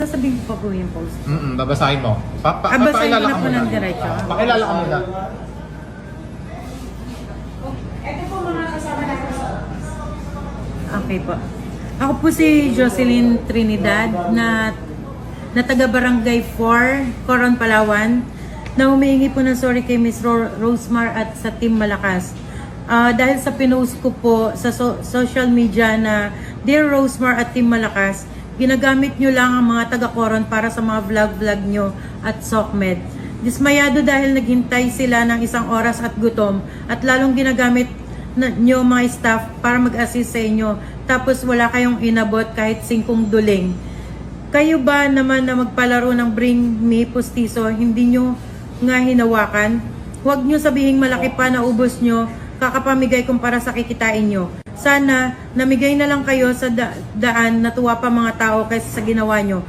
Sasabihin ko pa po yung post. Babasahin mo. Babasahin ko Pakilala na ka po muna. ng diretso. Pakilala ka muna. Ito po mga kasama natin sa office. Okay po. Ako po si Jocelyn Trinidad na taga Barangay 4, Coron, Palawan, na humihingi po ng sorry kay Miss Rosemar at sa Team Malakas. Dahil sa pinost ko po sa social media na Dear Rosemar at Team Malakas, ginagamit nyo lang ang mga taga-Coron para sa mga vlog nyo at SOCMED. Dismayado dahil naghintay sila ng 1 oras at gutom at lalong ginagamit nyo mga staff para mag-assist sa inyo tapos wala kayong inabot kahit 5 duling. Kayo ba naman na magpalaro ng Bring Me Pustiso, hindi nyo nga hinawakan? Huwag nyo sabihing malaki pa na ubos nyo, kakapamigay kumpara sa kikitain nyo. Sana namigay na lang kayo sa daan, natuwa pa mga tao kaysa sa ginawa nyo.